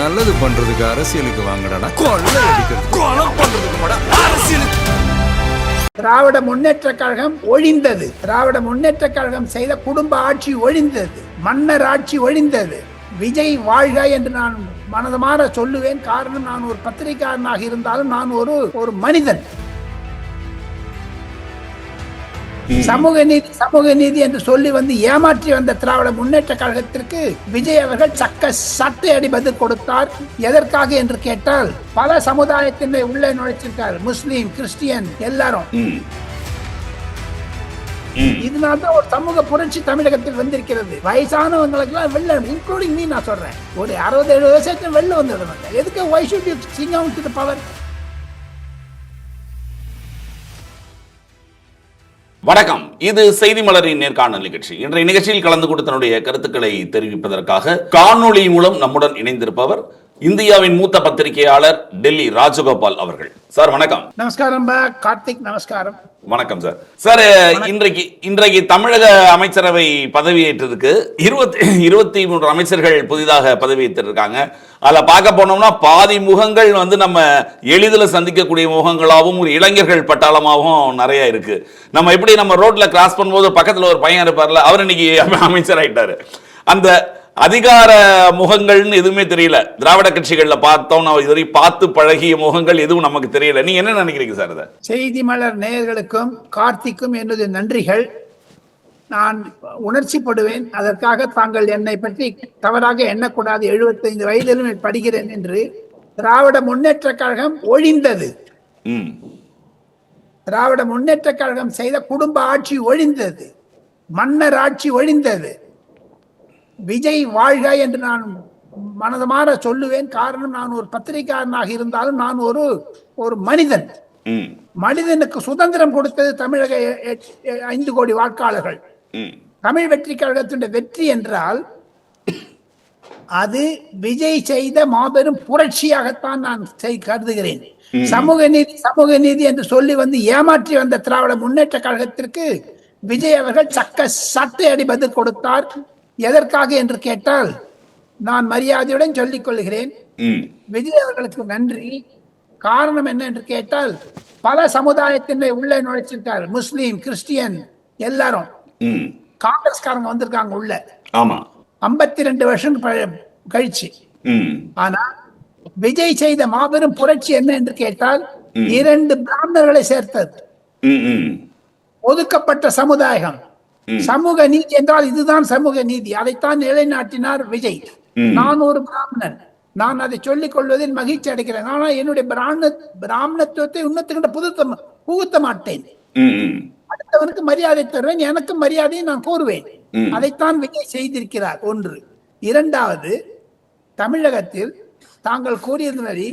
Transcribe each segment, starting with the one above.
நல்லது பண்றதுக்கு அரசியலுக்கு வாங்கடா, கொள்ளை அடிக்கிறது கொலை பண்றதுக்கு அரசியலுக்கு. திராவிட முன்னேற்ற கழகம் ஒழிந்தது. திராவிட முன்னேற்ற கழகம் செய்த குடும்ப ஆட்சி ஒழிந்தது. மன்னர் ஆட்சி ஒழிந்தது. விஜய் வாழ்க என்று நான் மனதமாற சொல்லுவேன். காரணம், நான் ஒரு பத்திரிகையாளனாக இருந்தாலும் நான் ஒரு மனிதன். சமூக நீதி என்று சொல்லி வந்து ஏமாற்றி வந்த திராவிட முன்னேற்ற கழகத்திற்கு விஜய் அவர்கள் சட்டை அடி பதில் கொடுத்தார். எதற்காக என்று கேட்டால், பல சமுதாயத்தினை உள்ளே நுழைச்சிருக்கார். முஸ்லீம், கிறிஸ்டியன் எல்லாரும். இதனால்தான் ஒரு சமூக புரட்சி தமிழகத்தில் வந்திருக்கிறது. வயசானவங்களுக்கு எல்லாம் வெளில, இன்க்ளூடிங் மீ, நான் சொல்றேன், ஒரு 60-70 வருஷத்துல வெளில வந்துடுவாங்க. எதுக்கு? why should you sing out to the power? வணக்கம், இது செய்தி மலரின் நேர்காணல் நிகழ்ச்சி. இன்றைய நிகழ்ச்சியில் கலந்து கொண்டு தன்னுடைய கருத்துக்களை தெரிவிப்பதற்காக காணொளி மூலம் நம்முடன் இணைந்திருப்பவர் இந்தியாவின் மூத்த பத்திரிகையாளர் டெல்லி ராஜகோபால் அவர்கள். சார் வணக்கம். நமஸ்காரம் கார்த்திக். நமஸ்காரம். வணக்கம் சார். சார், இன்றைக்கு தமிழக அமைச்சரவை பதவியேற்றதுக்கு 23 அமைச்சர்கள் புதிதாக பதவியேற்றிருக்காங்க. அதில் பார்க்க போனோம்னா பாதி முகங்கள் வந்து நம்ம எளிதில் சந்திக்கக்கூடிய முகங்களாகவும் ஒரு இளைஞர்கள் பட்டாளமாகவும் நிறைய இருக்கு. நம்ம ரோட்ல கிராஸ் பண்ணும்போது பக்கத்தில் ஒரு பையன் இருப்பார்ல, அவர் இன்னைக்கு அமைச்சர் ஆயிட்டாரு. அந்த அதிகார முகங்கள்னு எதுவுமே தெரியல. திராவிட கட்சிகள்ல பார்த்தோம், இதுவரை பார்த்து பழகிய முகங்கள் எதுவும் நமக்கு தெரியல. நீங்க என்ன நினைக்கிறீங்க சார்? அதை செய்தி மலர் நேயர்களுக்கும் கார்த்திக்கும் என்னுடைய நன்றிகள். நான் உணர்ச்சிப்படுவேன். அதற்காக தாங்கள் என்னை பற்றி தவறாக எண்ணக்கூடாது. 75 வயதிலும் படிக்கிறேன் என்று. திராவிட முன்னேற்ற கழகம் ஒழிந்தது. திராவிட முன்னேற்ற கழகம் செய்த குடும்ப ஆட்சி ஒழிந்தது. மன்னர் ஆட்சி ஒழிந்தது. விஜய் வாழ்க என்று நான் மனதமாற சொல்லுவேன். காரணம், நான் ஒரு பத்திரிகையாளனாக இருந்தாலும் நான் ஒரு மனிதன். மனிதனுக்கு சுதந்திரம் கொடுத்தது தமிழக 5 கோடி வாக்காளர்கள். தமிழ் வெற்றி கழகத்தினுடைய வெற்றி என்றால் அது விஜய் செய்த மாபெரும் புரட்சியாகத்தான் நான் கருதுகிறேன். சமூக நீதி என்று சொல்லி வந்து ஏமாற்றி வந்த திராவிட முன்னேற்ற கழகத்திற்கு விஜய் அவர்கள் சட்டை அடி பதில் கொடுத்தார். எதற்காக என்று கேட்டால், நான் மரியாதையுடன் சொல்லிக் கொள்கிறேன், விஜய் அவர்களுக்கு நன்றி. காரணம் என்ன என்று கேட்டால், பல சமுதாயத்தினை உள்ளே நுழைச்சிருக்காரு. முஸ்லீம், கிறிஸ்டியன் எல்லாரும். காங்கிரஸ்காரங்க வந்திருக்காங்க உள்ள. 52 வருஷம் கழிச்சு. ஆனா விஜய் செய்த மாபெரும் புரட்சி என்ன என்று கேட்டால், 2 பிராமணர்களை சேர்த்தது. ஒதுக்கப்பட்ட சமுதாயம். சமூக நீதி என்றால் இதுதான் சமூக நீதி. அதைத்தான் நிலைநாட்டினார் விஜய். நான் ஒரு பிராமணன். நான் அதை சொல்லிக் கொள்வதில் மகிழ்ச்சி அடைகிறேன். ஆனா என்னுடைய பிராமணத்துவத்தை இன்னத்துக்கிட்ட புகுத்த மாட்டேன். அடுத்தவனுக்கு மரியாதை தருவேன். எனக்கு மரியாதையை நான் கோருவேன். அதைத்தான் விஜய் செய்திருக்கிறார். ஒன்று. இரண்டாவது, தமிழகத்தில் தாங்கள் கூறியது மாதிரி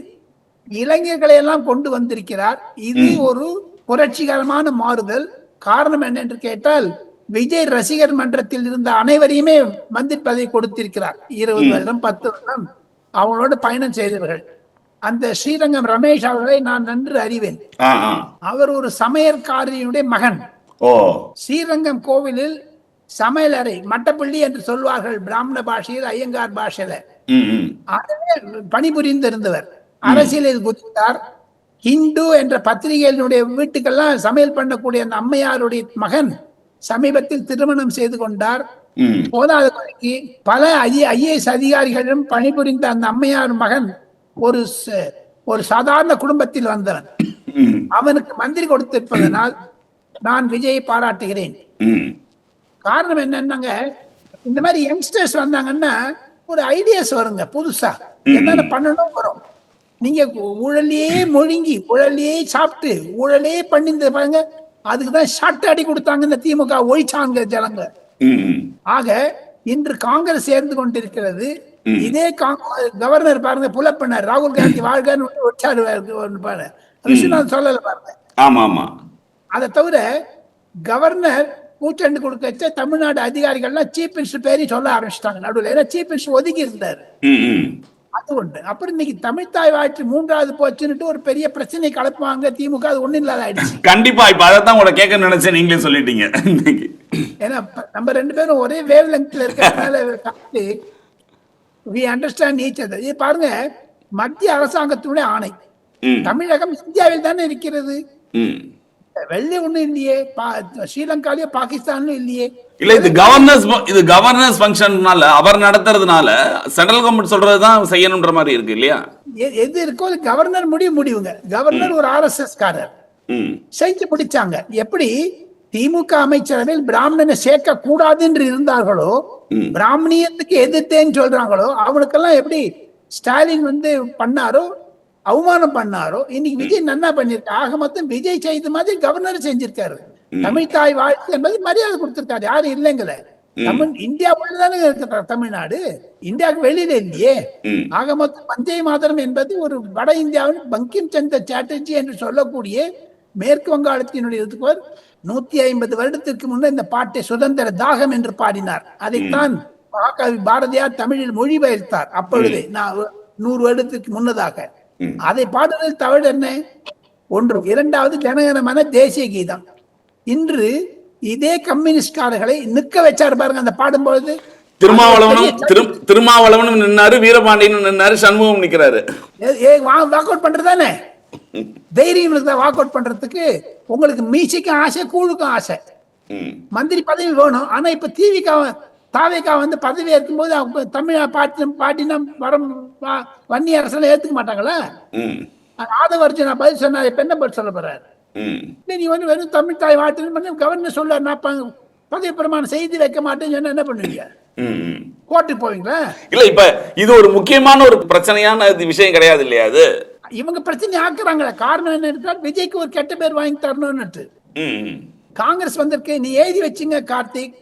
இளைஞர்களை எல்லாம் கொண்டு வந்திருக்கிறார். இது ஒரு புரட்சிகரமான மாறுதல். காரணம் என்ன என்று கேட்டால், விஜய் ரசிகர் மன்றத்தில் இருந்த அனைவரையுமே மந்திரி பதவி கொடுத்திருக்கிறார். 20 வருடம் 10 வருடம் அவங்களோட பயணம் செய்தவர்கள். அந்த ஸ்ரீரங்கம் ரமேஷ் அவர்களை நான் நன்கு அறிவேன். அவர் ஒரு சமையற்காரியுடைய மகன். ஸ்ரீரங்கம் கோவிலில் சமையலறை, மட்டப்பள்ளி என்று சொல்வார்கள் பிராமண பாஷையில், ஐயங்கார் பாஷையில பணிபுரிந்திருந்தவர். அரசியலில் குதித்தார். ஹிந்து என்ற பத்திரிகையினுடைய வீட்டுக்கெல்லாம் சமையல் பண்ணக்கூடிய அந்த அம்மையாருடைய மகன் சமீபத்தில் திருமணம் செய்து கொண்டார். போதாத குறைக்கு பல IAS அதிகாரிகளிடம் பணிபுரிந்த அந்த அம்மையார் மகன் ஒரு சாதாரண குடும்பத்தில் வந்தவன். அவனுக்கு மந்திரி கொடுத்திருப்பதனால் நான் விஜயை பாராட்டுகிறேன். காரணம் என்னன்னாங்க, இந்த மாதிரி யங்ஸ்டர்ஸ் வந்தாங்கன்னா ஒரு ஐடியாஸ் வருங்க. புதுசா என்னென்ன பண்ணணும் வரும். நீங்க ஊழலையே முழுங்கி, ஊழலையே சாப்பிட்டு, ஊழலே பண்ணிட்டு பாருங்க. அதுக்குதான் ஷாட் அடி கொடுத்தாங்க இந்த திமுக. ஒழிச்சாங்க ஜனங்க. ஆக இன்று காங்கிரஸ் சேர்ந்து கொண்டிருக்கிறது. இதே கவர்னர் பாருங்க, புலப்பினர் ராகுல் காந்தி வாழ்கன்னு விஸ்வநாத் சொல்லல பாருங்க. அதை தவிர கவர்னர் கூச்சண்டு கொடுக்க தமிழ்நாடு அதிகாரிகள்லாம் சீஃப் மினிஸ்டர் பேரையும் சொல்ல ஆரம்பிச்சிட்டாங்க நடுவில். ஏன்னா சீஃப் மினிஸ்டர் ஒதுக்கி இருந்தாரு. அது ஒன்று. அப்புறம் இன்னைக்கு தமிழ்தாய் வாழ்த்து 3வது போச்சுன்னு ஒரு பெரிய பிரச்சனை கலப்புவாங்க திமுக. அது ஒண்ணு இல்லாத ஆயிடுச்சு. கண்டிப்பா. இப்ப அதான் உங்களை கேட்க நினைச்சேன், நீங்களே சொல்லிட்டீங்க. ஏன்னா நம்ம 2 பேரும் ஒரே வேவ் லெங்க்ல இருக்கிறதுனால we understand each other. இது பாருங்க, மத்திய அரசாங்கத்தினுடைய ஆணை. ம். தமிழகம் இந்தியாவில் தானே இருக்கிறது. ம். வெள்ளை ஒண்ணு இல்லையே, ஸ்ரீலங்காலயோ பாகிஸ்தான்லயும் இல்லையே. இல்ல இது கவர்னன்ஸ் ஃபங்க்ஷன்னால அவர் நடத்துறதுனால சென்ட்ரல் கவர்மெண்ட் சொல்றதுதான் செய்யணும்ன்ற மாதிரி இருக்கு இல்லையா? எது இருக்கோ கவர்னர் முடிவுங்க. கவர்னர் ஒரு RSS காரர் செஞ்சு முடிச்சாங்க. எப்படி திமுக அமைச்சரவையில் பிராமணனை சேர்க்க கூடாது என்று இருந்தார்களோ, பிராமணியத்துக்கு எதிர்த்தேன்னு சொல்றாங்களோ, அவனுக்கெல்லாம் எப்படி ஸ்டாலின் பண்ணாரோ, அவமானம் பண்ணாரோ, இன்னைக்கு விஜய் நன்னா பண்ணிருக்க. ஆக மொத்தம் விஜய் செய்த மாதிரி கவர்னர் செஞ்சிருக்காரு. தமிழ் தாய் வாழ்த்து என்பது மரியாதை கொடுத்திருக்காரு. யாரும் இல்லைங்கள, இந்தியாவுள்ள தானே இருக்கிற தமிழ்நாடு, இந்தியாவுக்கு வெளியில இல்லையே. ஆக மொத்தம் வந்தே மாதரம் என்பது ஒரு வட இந்தியாவின் பங்கிம் சந்திர சாட்டர்ஜி என்று சொல்லக்கூடிய மேற்கு வங்காளத்தினுடைய 150 வருடத்திற்கு முன்னர் இந்த பாட்டை சுதந்திர தாகம் என்று பாடினார். அதைத்தான் மகாகவி பாரதியார் தமிழில் மொழிபெயர்த்தார். அப்பொழுது 100 வருடத்திற்கு முன்னதாக. அதை பாடுவதில் தவறு என்ன? ஒன்று. இரண்டாவது, ஜனகணமன தேசிய கீதம். இன்று இதே கம்யூனிஸ்ட்காரர்களை நிற்க வச்சார் பாருங்க அந்த பாடும்பொழுது. திருமாவளவனும் நின்னாரு, வீரபாண்டியனும் நின்னாரு, சண்முகம் நிக்கிறாரு. வாக் அவுட் பண்றதானே தைரியம் வாக் அவுட் பண்றதுக்கு. உங்களுக்கு மீசைக்கும் ஆசை, கூழுக்கும் ஆசை, மந்திரி பதவி வேணும். ஆனா இப்ப தாவேகா பதவி ஏற்கும் போது அவங்க தமிழ் பாட்டினம் வரம் வன்னி அரசெல்லாம் ஏத்துக்க மாட்டாங்களா? ஆதவர்ஜனா பதில் சொன்னார். இப்ப என்ன பதில் சொல்ல போறாரு? நீ வெறும் தமிழ் தாய் வாழ்த்து கவர்னர் சொல்ல, நான் பதவி பிரமாணம் செய்து வைக்க மாட்டேன்னு சொன்னா என்ன பண்ணுவீங்க? கோர்ட்டுக்கு போவீங்களா? இல்ல, இப்ப இது ஒரு முக்கியமான ஒரு பிரச்சனையான விஷயம் கிடையாது இல்லையா? அது இவங்க பிரச்சனை ஆக்குறாங்களே. காரணம் என்ன இருந்தால் விஜய்க்கு ஒரு கெட்ட பேர் வாங்கி தரணும்னு காங்கிரஸ் வந்திருக்கு. நீ எழுதி வச்சுங்க கார்த்திக்,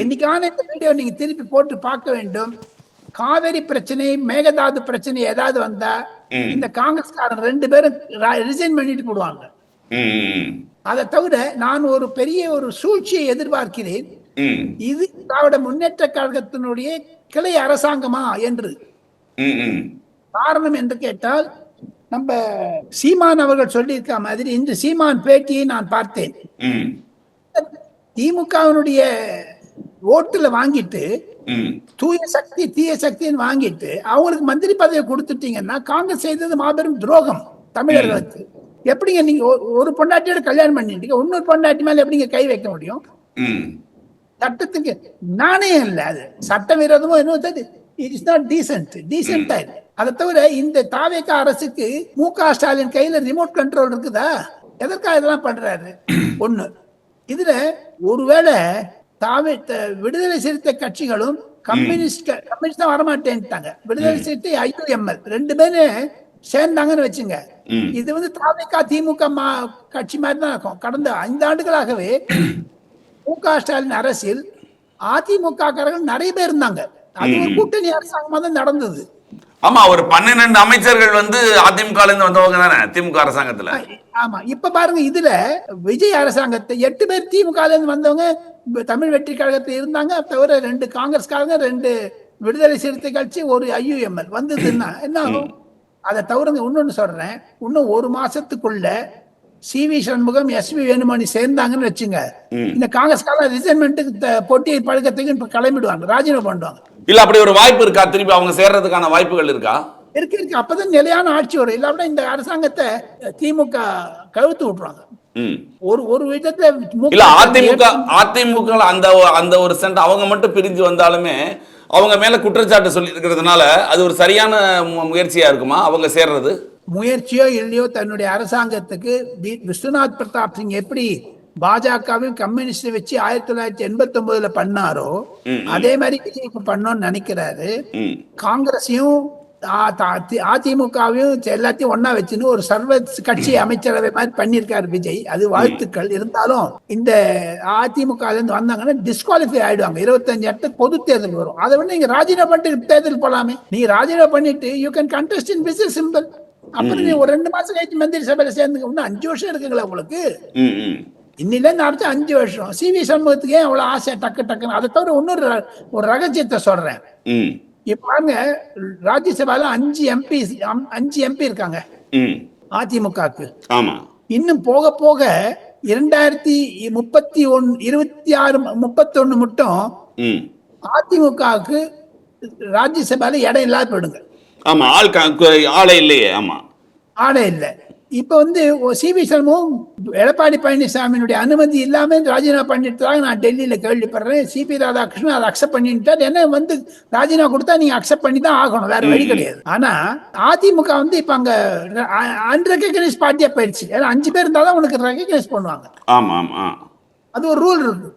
இன்னைக்கான இந்த வீடியோ நீங்க திருப்பி போட்டு பார்க்க வேண்டும். காவேரி பிரச்சனை, மேகதாது பிரச்சனை ஏதாவது வந்தா இந்த காங்கிரஸ்காரன் 2 பேரும் ரிசைன் பண்ணிட்டு போடுவாங்க. அதை தவிர நான் ஒரு பெரிய ஒரு சூழ்ச்சியை எதிர்பார்க்கிறேன். இது திராவிட முன்னேற்ற கழகத்தினுடைய கிளை அரசாங்கமா என்று. காரணம் என்று கேட்டால், நம்ம சீமான் அவர்கள் சொல்லியிருக்க மாதிரி இன்று சீமான் பேட்டியை நான் பார்த்தேன். திமுகவினுடைய ஓட்டுல வாங்கிட்டு தூய சக்தி தீய சக்தின்னு வாங்கிட்டு அவங்களுக்கு மந்திரி பதவியை கொடுத்துட்டீங்கன்னா காங்கிரஸ் செய்தது மாபெரும் துரோகம் தமிழர்களுக்கு. எப்படிங்க நீங்க ஒரு பொண்டாட்டியோட கல்யாணம் பண்ணிட்டீங்க, இன்னொரு பொண்டாட்டி மேல எப்படிங்க கை வைக்க முடியும்? சட்டத்துக்கு நாணயம் இல்ல, அது சட்டவிரோதமோ என்ன, இட் இஸ் நாட் டீசென்ட். அதை தவிர இந்த தாவேக அரசுக்கு மு.க. ஸ்டாலின் கையில ரிமோட் கண்ட்ரோல் இருக்குதா? எதற்காக இதெல்லாம் பண்றாரு? ஒண்ணு. இதுல ஒருவேளை விடுதலை சிறுத்தை கட்சிகளும் கம்யூனிஸ்ட் தான் வரமாட்டேன்ட்டாங்க. விடுதலை சிறுத்தை IUML 2 பேரும் சேர்ந்தாங்கன்னு வச்சுங்க. இது தாவேக திமுக கட்சி மாதிரி தான் இருக்கும். கடந்த 5 ஆண்டுகளாகவே மு.க. ஸ்டாலின் அரசில் அதிமுக காரர்கள் நிறைய பேர் இருந்தாங்க. அது ஒரு கூட்டணி அரசாங்கமா தான் நடந்தது. ஆமா, ஒரு 12 அமைச்சர்கள் அதிமுக இருந்து வந்தவங்க தானே திமுக அரசாங்கத்துல. ஆமா, இப்ப பாருங்க, இதுல விஜய் அரசாங்கத்தை 8 பேர் திமுக இருந்து வந்தவங்க தமிழ் வெற்றி கழகத்தில் இருந்தாங்க. தவிர 2 காங்கிரஸ்காரங்க, 2 விடுதலை சிறுத்தை கட்சி, ஒரு IUML வந்ததுன்னா என்ன ஆகும்? அதை தவிர இன்னொன்னு சொல்றேன், இன்னும் 1 மாசத்துக்குள்ள CV சண்முகம், SV வேணுமணி சேர்ந்தாங்கன்னு வச்சுங்க, இந்த காங்கிரஸ்கார ரிசைன்மெண்ட்டுக்கு போட்டி பழக்கத்துக்கு கிளம்பிடுவாங்க, ராஜினாமா பண்ணுவாங்க. இல்ல, அப்படி ஒரு வாய்ப்பு இருக்கா? திருப்பி அவங்க சேர்றதுக்கான வாய்ப்புகள் இருக்கா? இருக்கு. அப்பதான் நிலையான ஆட்சி வரும். இல்லாம இந்த அரசாங்கத்தை திமுக கழுத்து விட்டுருவாங்க. ஒரு விதத்துல அதிமுக அந்த ஒரு சென்ட் அவங்க மட்டும் பிரிஞ்சு வந்தாலுமே அவங்க மேல குற்றச்சாட்டு சொல்லி இருக்கிறதுனால அது ஒரு சரியான முயற்சியா இருக்குமா அவங்க சேர்றது? முயற்சியோ இல்லையோ, தன்னுடைய அரசாங்கத்துக்கு விஸ்வநாத் பிரதாப் சிங் எப்படி பாஜகவையும் கம்யூனிஸ்ட் வச்சு 1989 பண்ணாரோ அதே மாதிரி விஜய்க்கு பண்ணோம்னு நினைக்கிறாரு. காங்கிரஸையும் அதிமுகவையும் எல்லாத்தையும் ஒன்னா வச்சுன்னு ஒரு சர்வ கட்சி அமைச்சரவை மாதிரி பண்ணிருக்காரு விஜய். அது வாழ்த்துக்கள். இருந்தாலும் இந்த அதிமுக இருந்து வந்தாங்கன்னா டிஸ்குவாலிஃபை ஆயிடுவாங்க. 25 இடத்துக்கு பொது தேர்தல் வரும். அதை நீங்க ராஜினாமா பண்ணிட்டு தேர்தல் போலாமே. நீங்க ராஜினாமா பண்ணிட்டு you can contest in business simple. அப்புறம் நீ ஒரு 2 மாசம் கழிச்சு மந்திரி சபையில சேர்ந்து இன்னும் 5 வருஷம் இருக்குங்களா உங்களுக்கு? இன்னில இருந்து அடுத்த 5 வருஷம். CV சண்முகத்துக்கு ஏன் அவ்வளவு ஆசை டக்குன்னு? அதை தவிர இன்னொரு ஒரு ரகசியத்தை சொல்றேன். இப்ப பாருங்க, ராஜ்யசபால 5 MP இருக்காங்க அதிமுகக்கு. இன்னும் போக போக 2031 மட்டும் அதிமுகவுக்கு ராஜ்யசபால இடம் இல்லாத போயிடுங்க. ஆமா, ஆளே இல்லையே. ஆமா, ஆளே இல்லை. இப்ப வந்து சிவி சண்முகம் எடப்பாடி பழனிசாமியினுடைய அனுமதி இல்லாம ராஜினாமா பண்ணிட்டு நான் டெல்லியில கேள்விப்படுறேன். சிபி ராதாகிருஷ்ணன் அதை அக்செப்ட் பண்ணிட்டார். என்ன வந்து ராஜினாமா கொடுத்தா நீங்க அக்செப்ட் பண்ணி தான் ஆகணும், வேற வழி கிடையாது. ஆனா அதிமுக வந்து இப்ப அங்க அன்ரெகனைஸ் பார்ட்டியா போயிடுச்சு. ஏன்னா 5 பேர் இருந்தாலும் உனக்கு ரெகனைஸ் பண்ணுவாங்க. ஆமா ஆமா, அது ஒரு ரூல் இருக்கு.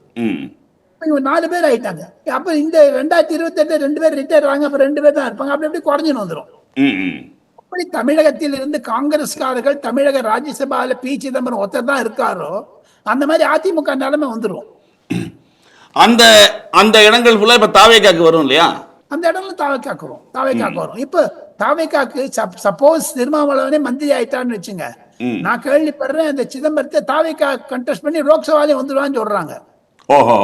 4 பேர் ஆயிட்டாங்க. அப்ப இந்த 2028 2 பேர் ரிட்டையர் ஆங்க, அப்ப 2 பேர் தான் இருப்பாங்க. அப்படி எப்படி குறைஞ்சுன்னு வந்துடும். அப்படி தமிழகத்தில் இருந்து காங்கிரஸ்காரர்கள் தமிழக ராஜ்யசபால பி சிதம்பரம் ஒருத்தர் தான் இருக்காரோ, அந்த மாதிரி அதிமுக நிலைமை வந்துடும். அந்த அந்த இடங்கள் ஃபுல்லா இப்ப தாவேகாக்கு வரும் இல்லையா? அந்த இடம்ல தாவேகாக்கு வரும். இப்ப தாவேகாக்கு சப்போஸ் திருமாவளவனே மந்திரி ஆயிட்டான்னு வச்சுங்க, நான் கேள்விப்படுறேன் அந்த சிதம்பரத்தை தாவேகா கண்டெஸ்ட் பண்ணி லோக்சபாலே வந்துடுவான்னு சொல்றாங்க. ஓஹோ,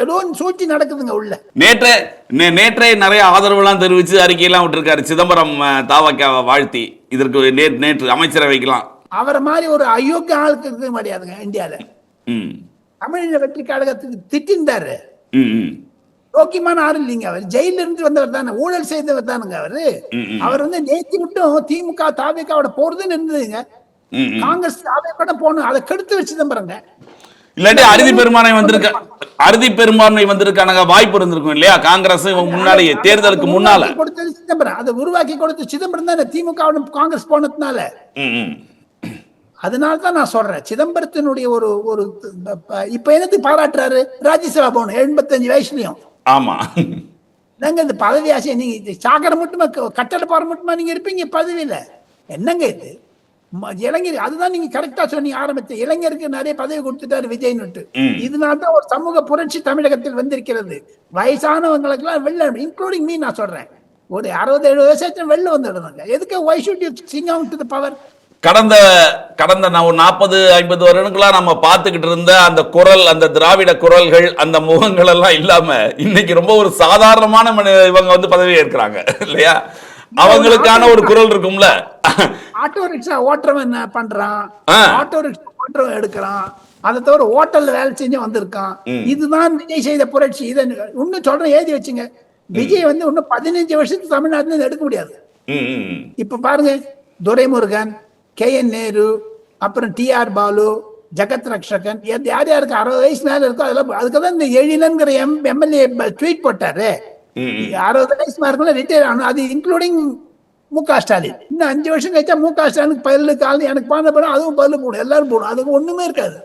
ஏதோ சூழ்ச்சி நடக்குதுங்க உள்ள. நேற்றே நிறைய ஆதரவுலாம் தெரிவிச்சு அறிக்கையெல்லாம் விட்டுருக்காரு சிதம்பரம் தாவக்காவை வாழ்த்தி. இதற்கு நேற்று அமைச்சரவைக்கலாம் அவரை மாதிரி ஒரு அயோக்கிய ஆளுக்கு இருக்க முடியாதுங்க இந்தியால. தமிழக வெற்றி கழகத்துக்கு திட்டிருந்தாரு. யோக்கியமான ஆள் இல்லைங்க அவர். ஜெயில இருந்து வந்தவர் தானே, ஊழல் செய்தவர் தானுங்க அவரு. அவர் வந்து நேத்தி மட்டும் திமுக தாவேக்காவோட போறதுன்னு இருந்ததுங்க. காங்கிரஸ் தாவேக்கோட போகணும், அதை கெடுத்து வச்சு சிதம்பரங்க. இல்லாட்டி அறுதி பெரும்பான்மை வந்திருக்கான வாய்ப்பு இருந்திருக்கும் இல்லையா? காங்கிரஸ் முன்னாடியே தேர்தலுக்கு முன்னால கொடுத்தது சிதம்பரம், அதை உருவாக்கி கொடுத்து சிதம்பரம் தானே திமுக காங்கிரஸ் போனதுனால. அதனாலதான் நான் சொல்றேன் சிதம்பரத்தினுடைய ஒரு இப்ப என்னது பாராட்டுறாரு, ராஜ்யசபா போகணும் 85 வயசுலயும். ஆமா, என்னங்க இந்த பதவி ஆசை? நீங்க சாக்கரை மட்டுமா கட்டட பாறை மட்டுமா நீங்க இருப்பீங்க பதவியில? என்னங்க இது இளைஞர்? அதுதான் நீங்க கரெக்டா சொன்னீங்க ஆரம்பித்த. இளைஞருக்கு நிறைய பதவி கொடுத்துட்டாரு விஜய்னுட்டு. இதனால்தான் ஒரு சமூக புரட்சி தமிழகத்தில் வந்திருக்கிறது. வயசானவங்களுக்கு எல்லாம் வெளில, இன்க்ளூடிங் மீ நான் சொல்றேன், ஒரு 60-70 வயசு வெளில வந்துடுறாங்க. எதுக்கு? why should you sing out to the power? கடந்த 40-50 வருடங்களா நம்ம பார்த்துக்கிட்டு இருந்த அந்த குரல், அந்த திராவிட குரல்கள், அந்த முகங்கள் எல்லாம் இல்லாம இன்னைக்கு ரொம்ப ஒரு சாதாரணமான இவங்க வந்து பதவி ஏற்கிறாங்க இல்லையா? அவங்களுக்கான ஒரு குரல் இருக்கும்ல. ஆட்டோ ரிக்ஷா ஓட்டுறவன் என்ன பண்றான்? ஆட்டோ ரிக்ஷா ஓட்டுறவன் எடுக்கிறான். அதை தவிர ஹோட்டல்ல வேலை செஞ்சு வந்திருக்கான். இதுதான் விஜய் செய்த புரட்சி. இதை இன்னும் சொல்றேன், எழுதி வச்சுங்க. விஜய் வந்து இன்னும் 15 வருஷத்துக்கு தமிழ்நாட்டுல இருந்து எடுக்க முடியாது. இப்ப பாருங்க, துரைமுருகன், KN நேரு, அப்புறம் TR பாலு, ஜெகத் ரக்ஷகன், யார் யாருக்கு 60 வயசு மேல இருக்கோ அதெல்லாம். அதுக்குதான் இந்த எழிலன்கிற MLA ட்வீட் போட்டாரு, 60 வயசு மேல ரிட்டையர் ஆகணும். அது இன்க்ளூடிங் முக ஸ்டாலின். இன்னும் 5 வருஷம் கழிச்சா முக ஸ்டாலினுக்கு பதில் காலம் எனக்கு பாந்த படம், அதுவும் பதில் போடும், எல்லாரும் போடும். அதுக்கு ஒண்ணுமே இருக்காது.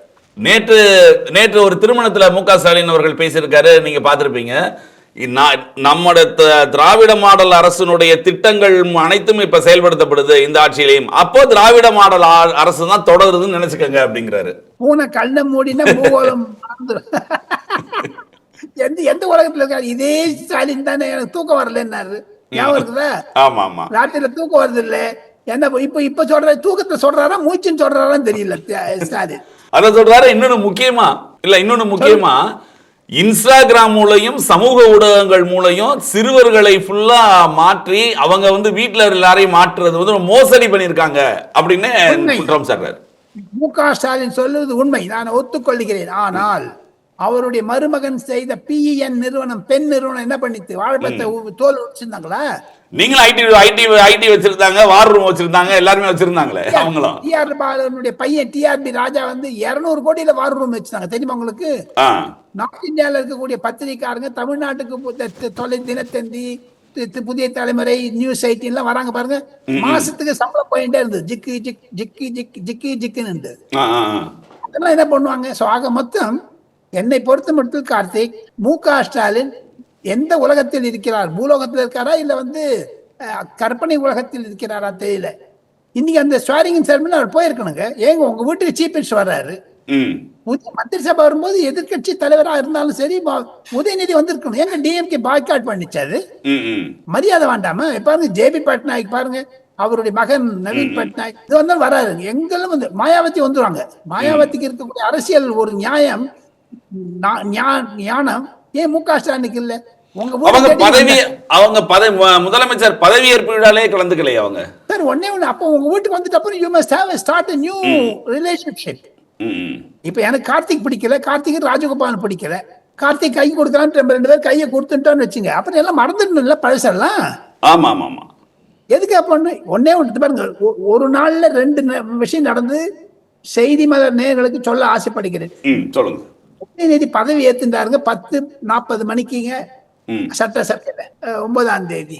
நேற்று ஒரு திருமணத்துல முக ஸ்டாலின் அவர்கள் பேசியிருக்காரு, நீங்க பார்த்திருப்பீங்க. நம்மோட திராவிட மாடல் அரசனுடைய திட்டங்கள் அனைத்தும் இப்ப செயல்படுத்தப்படுது இந்த ஆட்சியிலையும். அப்போ திராவிட மாடல் அரசு தான் தொடருதுன்னு நினைச்சுக்கங்க அப்படிங்கிறாரு. பூனை கண்ண மூடினா பூகோளம் எந்த உலகத்துல இருக்காரு? இதே ஸ்டாலின் தானே. எனக்கு தூக்கம் வரலன்னாரு, ஞாபகம் இருக்குதா? ஆமா ஆமா, ராத்திரில தூக்கம் வருது இல்ல என்ன? இப்ப சொல்ற தூக்கத்தை சொல்றாரா மூச்சுன்னு சொல்றாரான்னு தெரியல ஸ்டாலின். அத சொல்றாரு. இன்னொன்னு முக்கியமா இன்ஸ்டாகிராம் மூலையும் சமூக ஊடகங்கள் மூலையும் சிறுவர்களை ஃபுல்லா மாற்றி அவங்க வந்து வீட்டுல எல்லாரையும் மாற்றுறது வந்து மோசடி பண்ணிருக்காங்க அப்படின்னு குற்றம் சாட்டுறாரு. முக ஸ்டாலின் சொல்லுவது உண்மை, நான் ஒத்துக்கொள்கிறேன். ஆனால் அவருடைய மருமகன் செய்த PEN நிறுவனம், பெண் நிறுவனம் என்ன பண்ணிட்டு வாழைப்பழத்தை தோல் வச்சிருந்தாங்களா? நீங்களும் ஐடி வச்சிருந்தாங்க, வார் ரூம் வச்சிருந்தாங்க, எல்லாருமே வச்சிருந்தாங்களே. அவங்களும் TR பாலனுடைய பையன் TRB ராஜா வந்து 200 கோடியில வார் ரூம் வச்சிருந்தாங்க, தெரியுமா உங்களுக்கு? நார்த் இந்தியாவில் இருக்கக்கூடிய பத்திரிக்காரங்க தமிழ்நாட்டுக்கு தொலை தினத்தந்தி, புதிய தலைமுறை, நியூஸ் 18 எல்லாம் வராங்க பாருங்க. மாசத்துக்கு சம்பளம் போயிட்டே இருந்தது, ஜிக்கு ஜிக் ஜிக்கி ஜிக் ஜிக்கி ஜிக்குன்னு. அதெல்லாம் என்ன பண்ணுவாங்க? ஸோ ஆக மொத்தம் என்னை பொறுத்த மட்டும் கார்த்திக், முக ஸ்டாலின் எந்த உலகத்தில் இருக்கிறார்? பூலோகத்தில் இருக்காரா இல்ல வந்து கற்பனை உலகத்தில் இருக்கிறாரா தெரியல. இன்னைக்கு அந்த ஸ்வாரிங் செரமனி அவர் போயிருக்கணுங்க. ஏங்க உங்க வீட்டுக்கு சீஃப் மினிஸ்டர் வர்றாரு, மந்திரி சபை வரும்போது எதிர்கட்சி தலைவராக இருந்தாலும் சரி உதயநிதி வந்திருக்கணும். ஏங்க DMK பாய்காட் பண்ணிச்சாரு? மரியாதை வேண்டாமா? பாருங்க JB பட்நாயக் பாருங்க, அவருடைய மகன் நவீன் பட்நாயக் இது வந்து வராரு. எங்களும் வந்து மாயாவதி வந்துருவாங்க. மாயாவதிக்கு இருக்கக்கூடிய அரசியல் ஒரு நியாயம், ஞானம் ஏன் முக ஸ்டாலினுக்கு இல்ல? முதலமைச்சர் பதவியேற்பு விழாலே கலந்துக்கலையே அவங்க. சார் ஒண்ணே ஒண்ணு, அப்போ உங்க வீட்டுக்கு வந்துட்டு அப்புறம் you must have start a new relationship. இப்ப எனக்கு கார்த்திக் பிடிக்கல, கார்த்திக் ராஜகோபால் பிடிக்கல. கார்த்திக் கை கொடுக்கலான்னு 2 பேர் கையை கொடுத்துட்டோன்னு வச்சுங்க, அப்புறம் எல்லாம் மறந்துடணும்ல பழசெல்லாம். ஆமா ஆமா ஆமா. எதுக்கு அப்ப ஒன்னே ஒன்று பாருங்க, ஒரு நாள்ல 2 விஷயம் நடந்து செய்தி மலர் நேயர்களுக்கு சொல்ல ஆசைப்படுகிறேன். சொல்லுங்க. உதயநிதி பதவி ஏத்துட்டாருங்க 10:40 மணிக்குங்க சட்டசபையில 9ஆம் தேதி.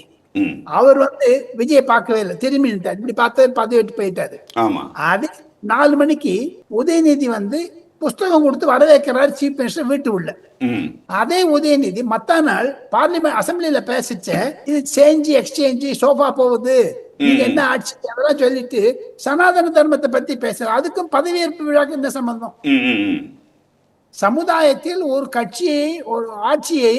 அவர் விஜய் பார்க்கவே இல்லை, திரும்பி நின்றார். இப்படி பார்த்து பதவி விட்டு போயிட்டாரு. அது 4 மணிக்கு உதயநிதி புஸ்தகம் கொடுத்து வரவேற்கிறார் சீஃப் மினிஸ்டர் வீட்டு உள்ள. அதே உதயநிதி மத்த நாள் பார்லிமெண்ட் அசம்பிளியில பேசிச்ச இது சேஞ்ச் எக்ஸ்சேஞ்ச் சோஃபா போகுது, நீங்க என்ன ஆட்சி அதெல்லாம் சொல்லிட்டு சனாதன தர்மத்தை பத்தி பேசுற. அதுக்கும் பதவியேற்பு விழாக்கு என்ன சம்பந்தம்? சமுதாயத்தில் ஒரு கட்சியை ஒரு ஆட்சியை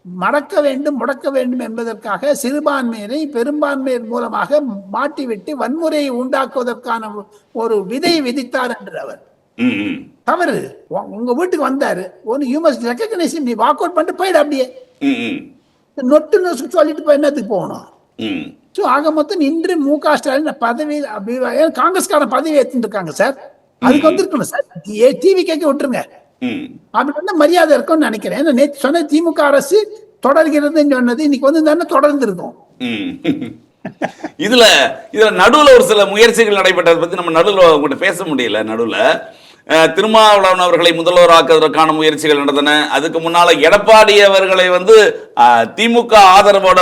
மடக்க வேண்டும் முடக்க வேண்டும் என்பதற்காக சிறுபான்மையினை பெரும்பான்மையின் மூலமாக மாட்டிவிட்டு வன்முறையை உண்டாக்குவதற்கான ஒரு விதை விதித்தார் என்று அவர். தவறு. உங்க வீட்டுக்கு வந்தாரு, யூ மஸ்ட் ரெகக்னைஸ், நீ வாக் அவுட் பண்ணிட்டு போயிடு. அப்படியே நொட்டு சொல்லிட்டு போய் என்னத்துக்கு போகணும்? ஆக மொத்தம் இன்று மு.க. ஸ்டாலின் பதவி காங்கிரஸ்காரன் பதவி ஏத்துட்டு இருக்காங்க சார். அதுக்கு வந்திருக்கணும் சார். டிவி கேட்க விட்டுருங்க. அப்படி மரியாதை இருக்கும்னு நினைக்கிறேன். நேற்று சொன்ன திமுக அரசு தொடர்கிறதுன்னு சொன்னது இன்னைக்கு தொடர்ந்து இருக்கும். இதுல நடுவுல ஒரு சில முயற்சிகள் நடைபெற்றதை பத்தி நம்ம நடுவுல உங்கள்கிட்ட பேச முடியல. நடுவுல திருமாவளவன் அவர்களை முதல்வர் ஆக்குவதற்கான முயற்சிகள் நடந்தன. அதுக்கு முன்னால எடப்பாடி அவர்களை திமுக ஆதரவோட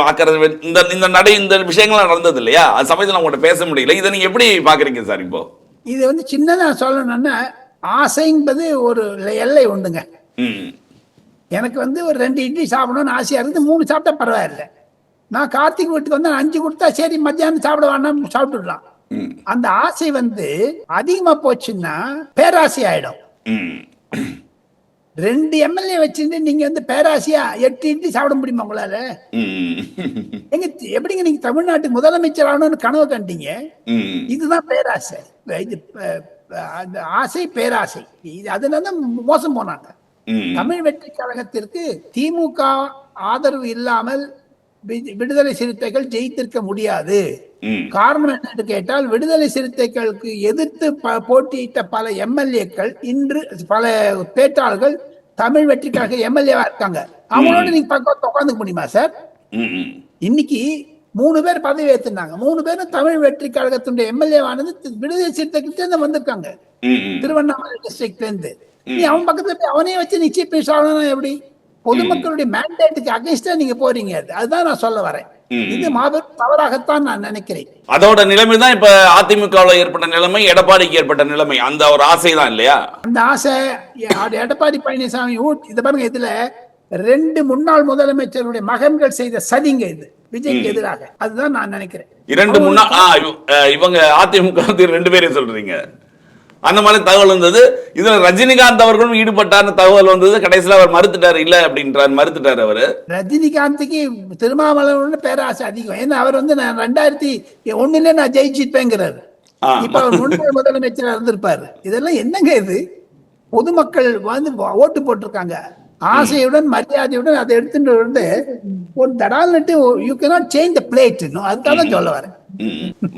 ஆக்கிறது, இந்த விஷயங்கள்லாம் நடந்தது இல்லையா? அது சமயத்தில் உங்கள்கிட்ட பேச முடியல. இதை நீங்க எப்படி பாக்குறீங்க சார்? இப்போ இது சின்னதா சொல்லணும்னா, ஆசை என்பது ஒரு எல்லை உண்டுங்க. எனக்கு ஒரு 2 இட்லி சாப்பிடணும்னு ஆசையா இருந்து 3 சாப்பிட்டா பரவாயில்ல. நான் கார்த்திக் வீட்டுக்கு 5 கொடுத்தா சரி மத்தியானம் சாப்பிட வேணாம் சாப்பிட்டுடலாம். அந்த ஆசை அதிகமா போச்சுன்னா பேராசை ஆயிடும். 2 எம்எல்ஏ வச்சிருந்து நீங்க பேராசையா 8 இட்லி சாப்பிட முடியுமா உங்களால? எப்படிங்க நீங்க தமிழ்நாட்டு முதலமைச்சர் ஆகணும்னு கனவு கண்டீங்க? இதுதான் பேராசை. அந்த ஆசை பேராசை, அதுல மோசம் போனாங்க. தமிழ் வெற்றி கழகத்திற்கு திமுக ஆதரவு இல்லாமல் விடுதலை சிறுத்தைகள் ஜெயித்திருக்க முடியாது. காரணம் என்னன்னு கேட்டால், விடுதலை சிறுத்தைகளுக்கு எதிர்த்து போட்டியிட்ட பல எம்எல்ஏக்கள் இன்று பல பேட்டாளர்கள் தமிழ் வெற்றி கழக எம்எல்ஏவா இருக்காங்க. அவங்களோட நீங்க பக்கம் உட்காந்துக்க முடியுமா சார்? இன்னைக்கு 3 பேர் பதவி ஏத்துனாங்க. 3 பேரும் தமிழ் வெற்றி கழகத்தினுடைய எம்எல்ஏவானது விடுதலை சிறுத்தைகிட்ட வந்திருக்காங்க, திருவண்ணாமலை டிஸ்ட்ரிக்ட்ல இருந்து. நீ அவன் பக்கத்துல போய் அவனே வச்சு நிச்சயம் பேசணும் எப்படி? பொதுமக்களுடைய மேண்டேட்டுக்கு அகைன்ஸ்டா நீங்க போறீங்க. அதுதான் நான் சொல்ல வரேன். இது மாபெரும் தவறாகத்தான் நான் நினைக்கிறேன். அதோட நிலைமை தான் இப்ப அதிமுகவில் ஏற்பட்ட நிலைமை, எடப்பாடிக்கு ஏற்பட்ட நிலைமை. அந்த ஒரு ஆசை தான் இல்லையா? அந்த ஆசை எடப்பாடி பழனிசாமி இத பாருங்க, இதுல 2 முன்னாள் முதலமைச்சருடைய மகன்கள் செய்த சதிங்க இது விஜய்க்கு எதிராக. அதுதான் நான் நினைக்கிறேன். 2 முன்னாள் இவங்க அதிமுக 2 பேரையும் சொல்றீங்க. அந்த மாதிரி தகவல் வந்தது. இதுல ரஜினிகாந்த் அவர்களும் ஈடுபட்டார்னு தகவல் வந்தது. கடைசியில் அவர் மறுத்துட்டாரு, இல்ல அப்படின்றார், மறுத்துட்டாரு அவரு. ரஜினிகாந்துக்கு திருமாவளவன் பேராசை அதிகம். ஏன்னா அவர் நான் 2001 நான் ஜெயிச்சிருப்பேங்கிறாரு. இப்ப அவர் முன்னாள் முதலமைச்சர் இருந்திருப்பாரு. இதெல்லாம் என்னங்க இது? பொதுமக்கள் ஓட்டு போட்டிருக்காங்க. ஆசையுடன் மரியாதையுடன் அதை எடுத்துட்டு ஒரு தடால்ட்டு you cannot change the plate. அதுக்காக சொல்ல வரேன்.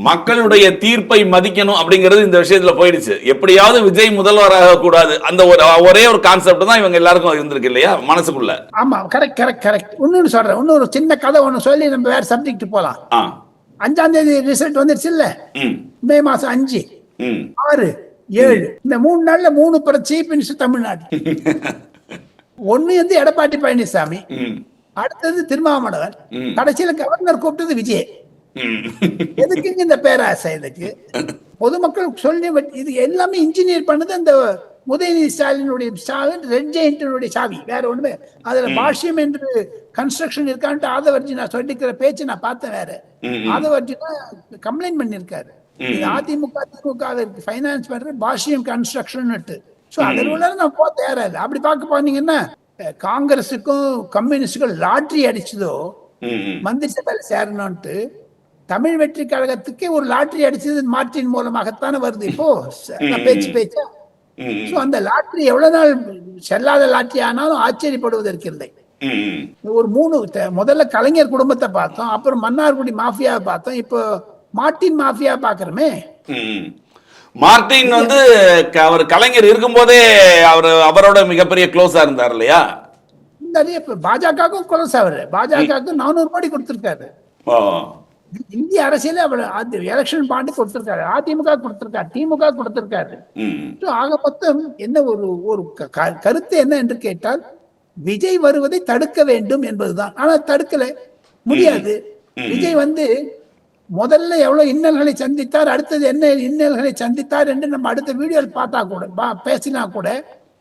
மக்களுடைய தீர்ப்பை மதிக்கணும் அப்படிங்கிறது இந்த விஷயத்துல போயிடுச்சு. எப்படியாவது விஜய் முதல்வராக கூடாது, அந்த ஒரே ஒரு கான்செப்ட் தான் இவங்க எல்லாருக்கும் இருந்திருக்கு இல்லையா மனசுக்குள்ள? ஆமா, கரெக்ட் கரெக்ட் கரெக்ட். இன்னொன்னு சொல்றேன், இன்னொரு சின்ன கதை ஒண்ணு சொல்லி நம்ம வேற சப்ஜெக்ட் போலாம். 5ஆம் தேதி ரிசல்ட் வந்துருச்சு இல்ல? மே மாசம் 5, 6, 7 இந்த 3 நாள்ல 3 சீஃப் மினிஸ்டர் தமிழ்நாடு. ஒண்ணு எடப்பாடி பழனிசாமி, அடுத்தது திருமாவளவன், கடைசியில கவர்னர் கூப்பிட்டது விஜய். எதுக்குங்க இந்த பேராசை? இதுக்கு பொதுமக்கள் சொல்லி இது எல்லாமே இன்ஜினியர் பண்ணது அந்த உதயநிதி ஸ்டாலினுடைய ரெட் ஜெயண்டினுடைய சாவி, வேற ஒண்ணுமே. அதுல பாஷ்யம் என்று கன்ஸ்ட்ரக்ஷன் இருக்கான்ட்டு ஆதவர்ஜி நான் சொல்லிக்கிற பேச்சு நான் பார்த்தேன். வேற ஆதவர்ஜி கம்ப்ளைண்ட் பண்ணிருக்காரு, அதிமுக திமுக ஃபைனான்ஸ் பண்ற பாஷ்யம் கன்ஸ்ட்ரக்ஷன். அதனால நான் போக தயாரா இல்லை. அப்படி பார்க்க போனீங்கன்னா காங்கிரஸுக்கும் கம்யூனிஸ்டுக்கும் லாட்ரி அடிச்சதோ மந்திரி சபையில் சேரணும்ட்டு, தமிழ் வெற்றி கழகத்துக்கே ஒரு லாட்ரி அடிச்சது மார்டின் மூலமாகத்தானே வருது இப்போ பேச்சா. அந்த லாட்ரி எவ்வளவு நாள் செல்லாத லாட்ரி ஆனாலும் ஆச்சரியப்படுவதற்கு இல்லை. ஒரு 3 முதல்ல கலைஞர் குடும்பத்தை பார்த்தோம், அப்புறம் மன்னார்குடி மாஃபியாவை பார்த்தோம், இப்போ மார்டின் மாஃபியா பாக்குறோமே. மார்டின் வந்து அவர் கலைஞர் இருக்கும்போதே அவரோட மிகப்பெரிய க்ளோஸா இருந்தார் இல்லையா? நிறைய பாஜகவுக்கும் க்ளோஸ் அவரு. பாஜகவுக்கு 400 கோடி கொடுத்திருக்காரு. ஓ. இந்திய அரசியல அவர் எலெக்ஷன் பாண்டு கொடுத்திருக்காரு. அதிமுக கொடுத்திருக்காரு, திமுக கொடுத்திருக்காரு. ஆக மொத்தம் என்ன ஒரு கருத்து என்ன என்று கேட்டால், விஜய் வருவதை தடுக்க வேண்டும் என்பதுதான். ஆனா தடுக்கல முடியாது. விஜய் வந்து முதல்ல எவ்வளவு இன்னல்களை சந்தித்தார், அடுத்தது என்ன இன்னல்களை சந்தித்தார் என்று நம்ம அடுத்த வீடியோவில் பார்த்தா கூட பேசினா கூட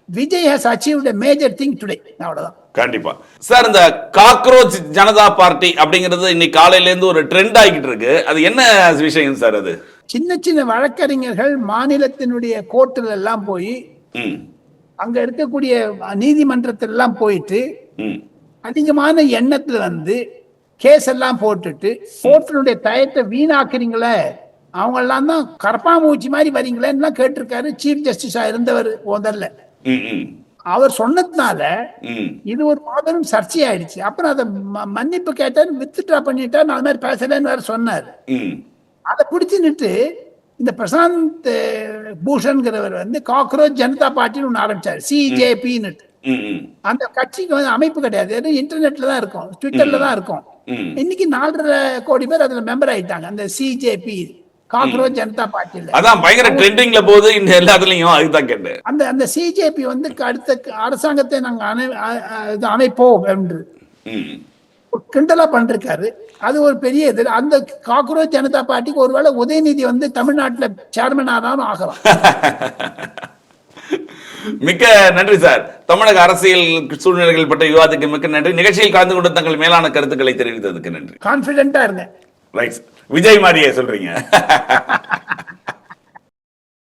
Vijay has achieved a major thing today. அவ்வளவுதான். கண்டிப்பா சார். இந்த காக்ரோச் ஜனதா பார்ட்டி அப்படிங்கிறது இன்னைக்கு காலையில இருந்து ஒரு ட்ரெண்ட் ஆகிட்டு இருக்கு. அது என்ன விஷயம் சார்? அது சின்ன சின்ன வழக்கறிஞர்கள் மாநிலத்தினுடைய கோர்ட்டுல எல்லாம் போய் அங்க இருக்கக்கூடிய நீதிமன்றத்துல எல்லாம் போயிட்டு அதிகமான எண்ணத்துல வந்து கேஸ் எல்லாம் போட்டுட்டு கோர்ட்டினுடைய டயத்தை வீணாக்குறீங்களே, அவங்க எல்லாம் தான் கரப்பாம்பூச்சி மாதிரி வரீங்களேன்னு கேட்டிருக்காரு சீஃப் ஜஸ்டிஸா இருந்தவர் முதல்ல. அவர் சொன்னதுனால இது ஒரு மாபெரும் சர்ச்சையாயிடுச்சு. அப்புறம் அதை மன்னிப்பு கேட்டார், வித்ட்ரா பண்ணிட்டார், நான் மாதிரி பேசலன்னு வேற சொன்னார். அதை பிடிச்சுன்னுட்டு இந்த பிரசாந்த் பூஷன்கிறவர் வந்து காக்ரோச் ஜனதா பார்ட்டின்னு ஒன்று ஆரம்பிச்சாரு, சிஜேபின்னு. அந்த கட்சிக்கு வந்து அமைப்பு கிடையாது, இன்டர்நெட்ல தான் இருக்கும், ட்விட்டர்ல தான் இருக்கும். இன்னைக்கு 4.5 கோடி பேர் அதுல மெம்பர் ஆயிட்டாங்க, அந்த சிஜேபி காக்ரோச் ஜனதா பார்ட்டில. அதான் பயங்கர ட்ரெண்டிங்ல போகுது இந்த எல்லாத்துலயும். அதுதான் கேட்டேன். அந்த சிஜேபி வந்து அடுத்த அரசாங்கத்தை நாங்க அமைப்போம் என்று கிண்டலா பண்றாரு. அது ஒரு பெரிய இது. அந்த காக்ரோச் ஜனதா பார்ட்டிக்கு ஒருவேளை உதயநிதி வந்து தமிழ்நாட்டுல சேர்மன் ஆனாலும் ஆகலாம். மிக்க நன்றி சார். தமிழக அரசியல் சூழ்நிலைகள் பற்றி விவாதத்துக்கு மிக்க நன்றி. நிகழ்ச்சியில் கலந்து கொண்டு தங்கள் மேலான கருத்துக்களை தெரிவித்ததுக்கு நன்றி. கான்பிடென்டா இருங்க. ரைட். விஜய் மாதிரியே சொல்றீங்க.